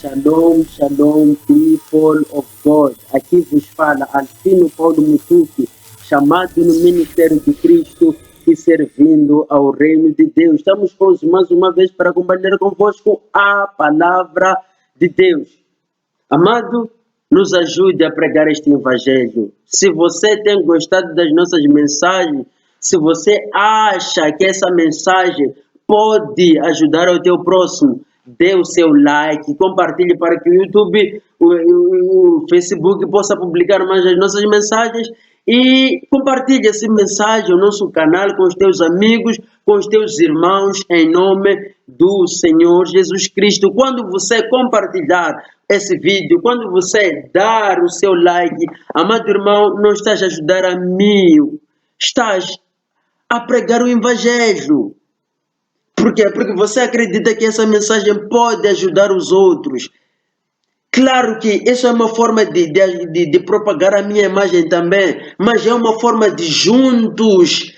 Shalom, shalom, people of God. Aqui vos fala Alfino Paulo Mutuque, chamado no Ministério de Cristo e servindo ao Reino de Deus. Estamos hoje mais uma vez para compartilhar convosco a palavra de Deus. Amado, nos ajude a pregar este evangelho. Se você tem gostado das nossas mensagens, se você acha que essa mensagem pode ajudar o teu próximo, dê o seu like, compartilhe para que o YouTube, o Facebook possa publicar mais as nossas mensagens e compartilhe essa mensagem, o nosso canal com os teus amigos, com os teus irmãos, em nome do Senhor Jesus Cristo. Quando você compartilhar esse vídeo, quando você dar o seu like, amado irmão, não estás a ajudar a mim, estás a pregar o evangelho. Por quê? Porque você acredita que essa mensagem pode ajudar os outros. Claro que isso é uma forma de propagar a minha imagem também, mas é uma forma de juntos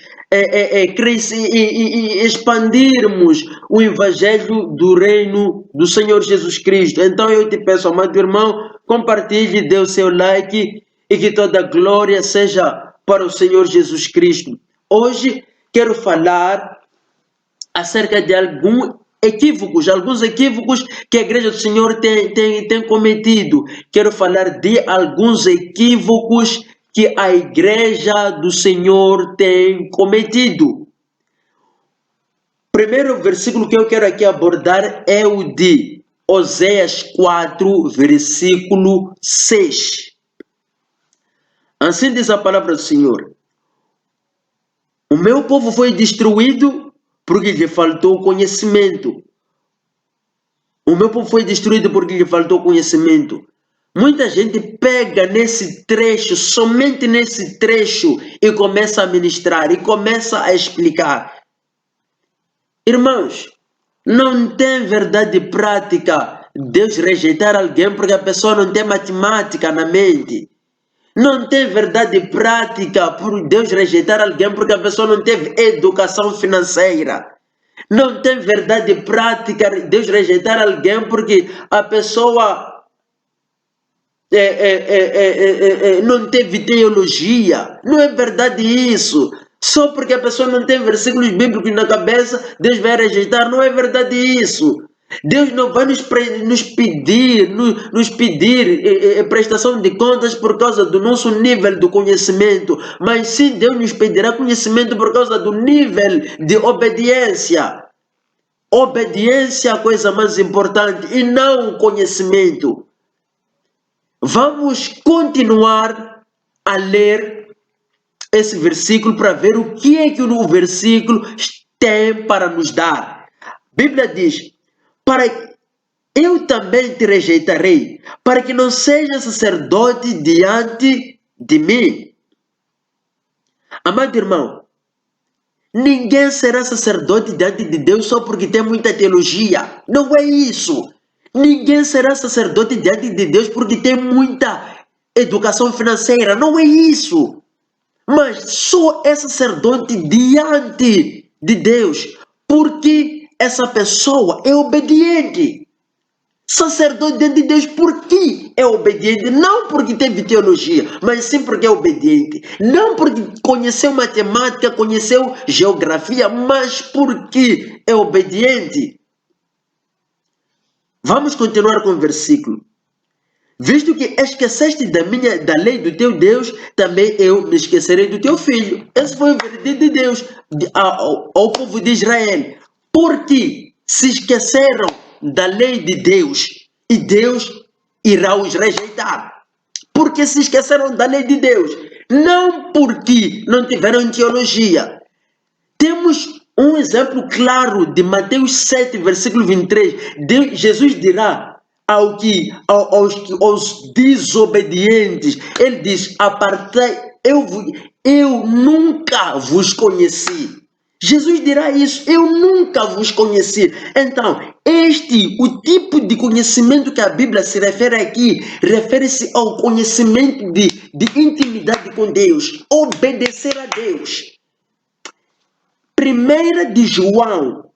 crescer e expandirmos o evangelho do reino do Senhor Jesus Cristo. Então eu te peço, amado irmão, compartilhe, dê o seu like e que toda glória seja para o Senhor Jesus Cristo. Hoje quero falar acerca de alguns equívocos que a Igreja do Senhor tem cometido. Quero falar de alguns equívocos que a Igreja do Senhor tem cometido. Primeiro versículo que eu quero aqui abordar é o de Oséias 4, versículo 6. Assim diz a palavra do Senhor: o meu povo foi destruído porque lhe faltou conhecimento. O meu povo foi destruído porque lhe faltou conhecimento. Muita gente pega nesse trecho, somente nesse trecho, e começa a ministrar, e começa a explicar. Irmãos, não tem verdade prática Deus rejeitar alguém porque a pessoa não tem matemática na mente. Não tem verdade prática por Deus rejeitar alguém porque a pessoa não teve educação financeira. Não tem verdade prática Deus rejeitar alguém porque a pessoa não teve teologia. Não é verdade isso. Só porque a pessoa não tem versículos bíblicos na cabeça, Deus vai rejeitar. Não é verdade isso. Deus não vai nos pedir prestação de contas por causa do nosso nível de conhecimento, mas sim Deus nos pedirá conhecimento por causa do nível de obediência. Obediência é a coisa mais importante e não o conhecimento. Vamos continuar a ler esse versículo para ver o que é que o versículo tem para nos dar. A Bíblia diz: eu também te rejeitarei, para que não seja sacerdote diante de mim. Amado irmão, ninguém será sacerdote diante de Deus só porque tem muita teologia. Não é isso. Ninguém será sacerdote diante de Deus porque tem muita educação financeira. Não é isso. Mas só é sacerdote diante de Deus porque essa pessoa é obediente. Sacerdote diante de Deus porque é obediente, não porque teve teologia, mas sim porque é obediente. Não porque conheceu matemática, conheceu geografia, mas porque é obediente. Vamos continuar com o versículo. Visto que esqueceste da lei do teu Deus, também eu me esquecerei do teu filho. Esse foi o veredito de Deus ao povo de Israel. Porque se esqueceram da lei de Deus e Deus irá os rejeitar. Porque se esqueceram da lei de Deus, não porque não tiveram teologia. Temos um exemplo claro de Mateus 7, versículo 23. Jesus dirá aos desobedientes, ele diz: apartai, eu nunca vos conheci. Jesus dirá isso: eu nunca vos conheci. Então, o tipo de conhecimento que a Bíblia se refere aqui, refere-se ao conhecimento de intimidade com Deus, obedecer a Deus. 1 de João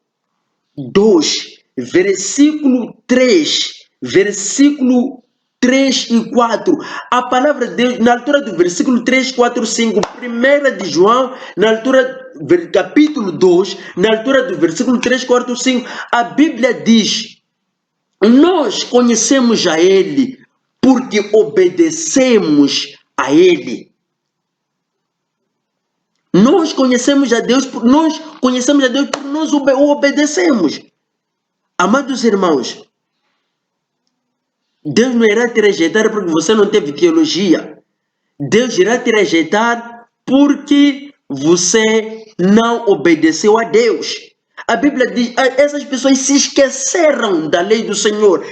2, versículo 3, versículo 3 e 4. A palavra de Deus, na altura do versículo 3, 4, 5, 1 de João, na altura capítulo 2, na altura do versículo 3, 4, 5, a Bíblia diz: nós conhecemos a Ele porque obedecemos a Ele. Nós conhecemos a Deus porque nós o obedecemos. Amados irmãos, Deus não irá te rejeitar porque você não teve teologia. Deus irá te rejeitar porque você não obedeceu a Deus. A Bíblia diz, essas pessoas se esqueceram da lei do Senhor.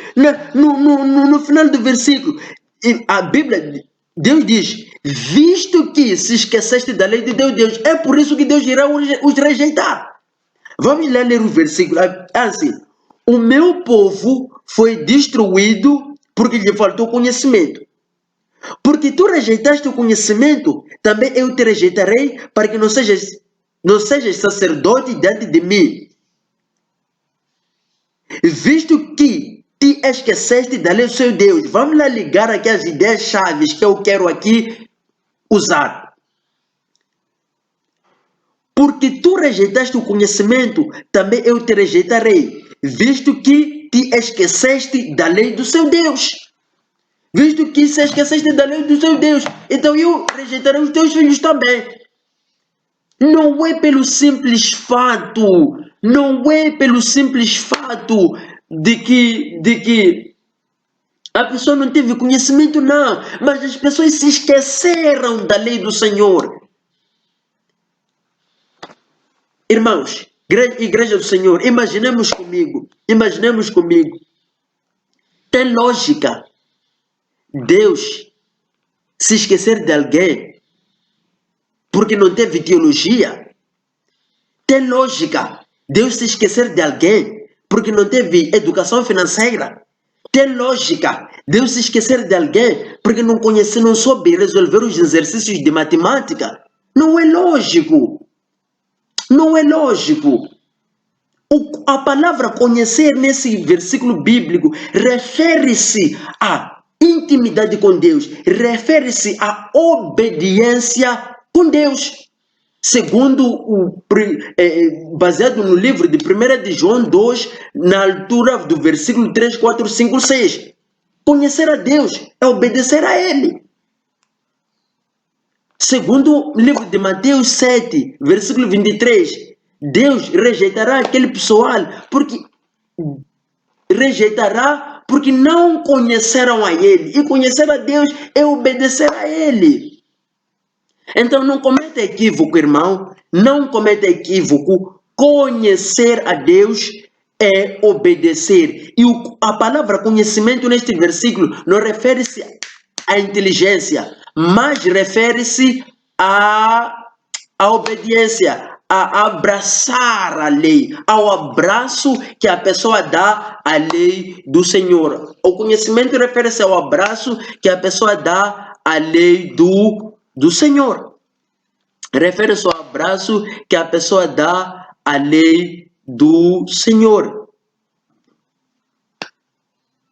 No final do versículo, a Bíblia, Deus diz, visto que se esqueceste da lei de Deus, é por isso que Deus irá os rejeitar. Vamos ler o versículo, assim, o meu povo foi destruído porque lhe faltou conhecimento. Porque tu rejeitaste o conhecimento, também eu te rejeitarei para que não sejas sacerdote diante de mim. Visto que te esqueceste da lei do seu Deus. Vamos lá ligar aqui as ideias chaves que eu quero aqui usar. Porque tu rejeitaste o conhecimento, também eu te rejeitarei, visto que te esqueceste da lei do seu Deus. Visto que se esqueceste da lei do seu Deus, então eu rejeitarei os teus filhos também. Não é pelo simples fato, de que a pessoa não teve conhecimento, não, mas as pessoas se esqueceram da lei do Senhor. Irmãos, igreja do Senhor, imaginemos comigo, tem lógica Deus se esquecer de alguém porque não teve teologia? Tem lógica Deus se esquecer de alguém porque não teve educação financeira? Tem lógica Deus se esquecer de alguém porque não soube resolver os exercícios de matemática? Não é lógico. Não é lógico. A palavra conhecer nesse versículo bíblico refere-se à intimidade com Deus, refere-se à obediência com Deus. Segundo baseado no livro de 1 de João 2, na altura do versículo 3, 4, 5, 6. Conhecer a Deus é obedecer a Ele. Segundo o livro de Mateus 7, versículo 23, Deus rejeitará aquele pessoal porque não conheceram a Ele. E conhecer a Deus é obedecer a Ele. Então não cometa equívoco, irmão. Não cometa equívoco. Conhecer a Deus é obedecer. E a palavra conhecimento neste versículo não refere-se à inteligência, mas refere-se à obediência, a abraçar a lei, ao abraço que a pessoa dá à lei do Senhor. O conhecimento refere-se ao abraço que a pessoa dá à lei do Senhor. Refere-se ao abraço que a pessoa dá à lei do Senhor.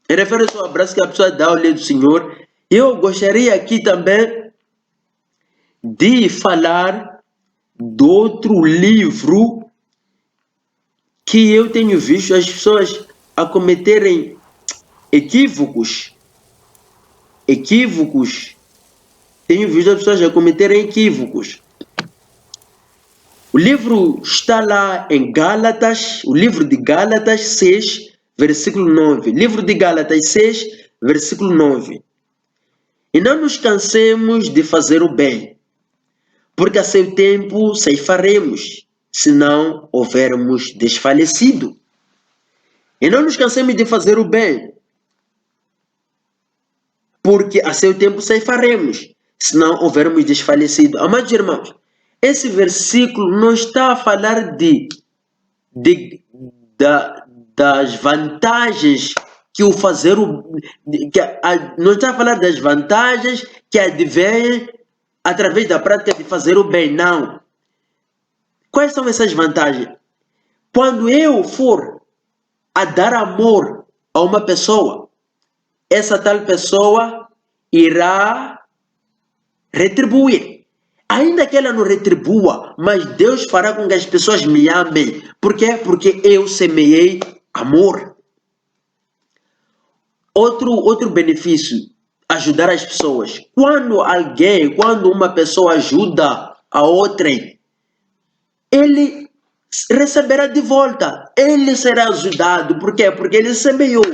Refere-se ao abraço que a pessoa dá à lei do Senhor. Eu gostaria aqui também de falar de outro livro que eu tenho visto as pessoas a cometerem equívocos. Tenho visto as pessoas a cometerem equívocos. O livro está lá em Gálatas, o livro de Gálatas 6, versículo 9. Livro de Gálatas 6, versículo 9. E não nos cansemos de fazer o bem, porque a seu tempo ceifaremos, se não houvermos desfalecido. E não nos cansemos de fazer o bem, porque a seu tempo ceifaremos, se não houvermos desfalecido. Amados irmãos, esse versículo não está a falar das vantagens que o fazer não está a falar das vantagens que advêm através da prática de fazer o bem, não. Quais são essas vantagens? Quando eu for a dar amor a uma pessoa, essa tal pessoa irá retribuir. Ainda que ela não retribua, mas Deus fará com que as pessoas me amem. Por quê? Porque eu semeei amor. Outro benefício, ajudar as pessoas. Quando uma pessoa ajuda a outrem, ele receberá de volta. Ele será ajudado. Por quê? Porque ele semeou.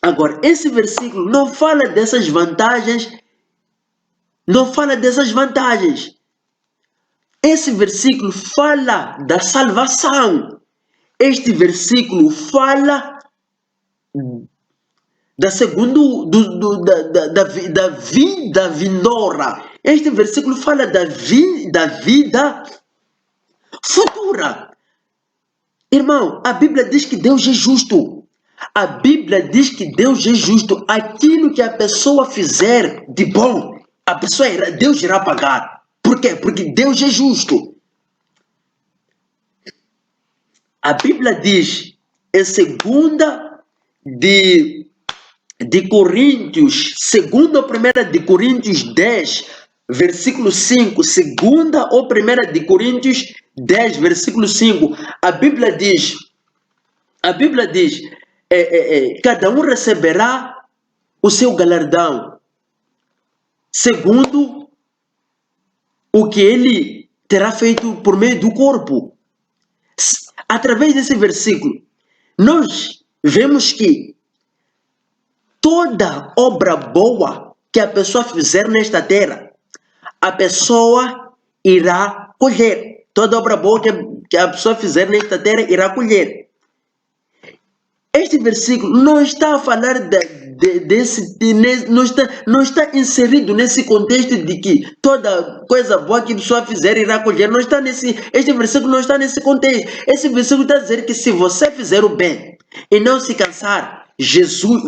Agora, esse versículo não fala dessas vantagens. Não fala dessas vantagens. Esse versículo fala da salvação. Este versículo fala da da vida vindoura. Este versículo fala da vida futura. Irmão, a Bíblia diz que Deus é justo. A Bíblia diz que Deus é justo. Aquilo que a pessoa fizer de bom, Deus irá pagar. Por quê? Porque Deus é justo. A Bíblia diz em 2 de Coríntios, 1 de Coríntios 10, versículo 5, 2 ou 1 de Coríntios 10, versículo 5, a Bíblia diz, cada um receberá o seu galardão, segundo o que ele terá feito por meio do corpo. Através desse versículo, nós vemos que toda obra boa que a pessoa fizer nesta terra, a pessoa irá colher. Toda obra boa que a pessoa fizer nesta terra irá colher. Este versículo não está a falar não está inserido nesse contexto de que toda coisa boa que a pessoa fizer irá colher. Este versículo não está nesse contexto. Esse versículo está a dizer que se você fizer o bem e não se cansar,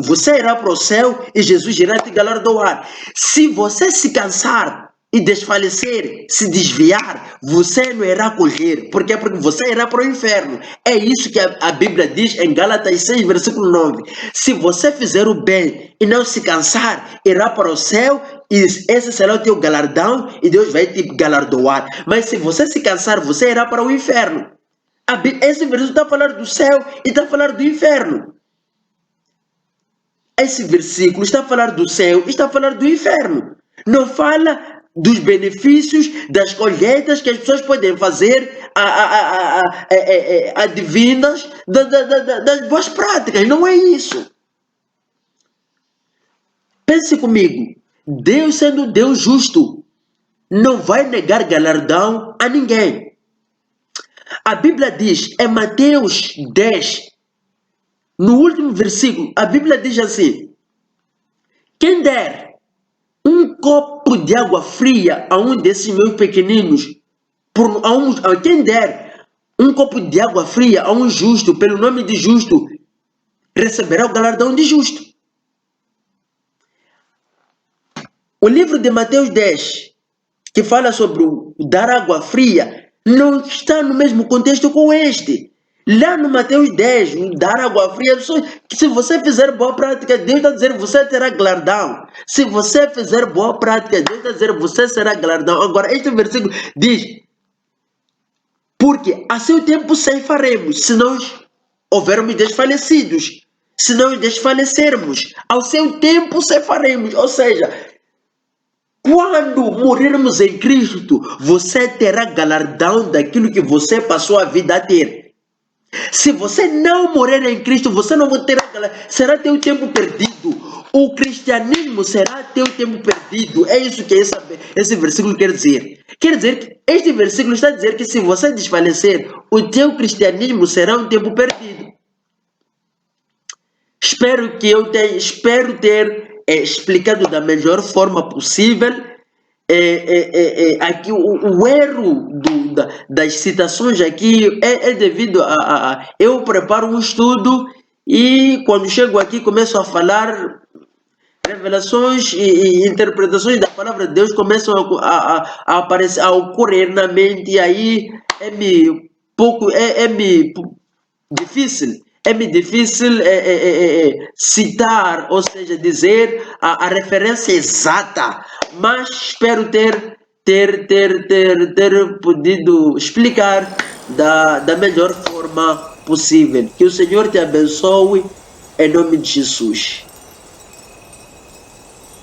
você irá para o céu e Jesus irá te galardoar. Se você se cansar e desfalecer, se desviar, você não irá colher. Por quê? Porque você irá para o inferno. É isso que a Bíblia diz em Gálatas 6, versículo 9. Se você fizer o bem e não se cansar, irá para o céu e esse será o teu galardão e Deus vai te galardoar. Mas se você se cansar, você irá para o inferno. Esse versículo está a falar do céu e está a falar do inferno. Esse versículo está a falar do céu e está a falar do inferno. Não fala dos benefícios, das colheitas que as pessoas podem fazer advindas das boas práticas. Não é isso. Pense comigo. Deus, sendo Deus justo, não vai negar galardão a ninguém. A Bíblia diz em Mateus 10, no último versículo, a Bíblia diz assim: quem der um copo de água fria a um desses meus pequeninos, quem der um copo de água fria a um justo, pelo nome de justo, receberá o galardão de justo. O livro de Mateus 10, que fala sobre dar água fria, não está no mesmo contexto com este. Lá no Mateus 10, dar água fria, que se você fizer boa prática, Deus está dizendo você terá galardão. Se você fizer boa prática, Deus está dizendo você será galardão. Agora, este versículo diz: porque a seu tempo ceifaremos, se nós houvermos desfalecidos. Se nós desfalecermos, ao seu tempo ceifaremos. Ou seja, quando morrermos em Cristo, você terá galardão daquilo que você passou a vida a ter. Se você não morrer em Cristo, você não terá galardão. Será teu tempo perdido. O cristianismo será teu tempo perdido. É isso que esse versículo quer dizer. Quer dizer que este versículo está a dizer que se você desfalecer, o teu cristianismo será um tempo perdido. Espero ter explicado da melhor forma possível. Aqui o erro das citações aqui é devido a eu preparo um estudo e quando chego aqui começo a falar, revelações e interpretações da palavra de Deus começam a aparecer, a ocorrer na mente, e aí é difícil É-me difícil citar, ou seja, dizer a referência exata, mas espero ter podido explicar da melhor forma possível. Que o Senhor te abençoe em nome de Jesus.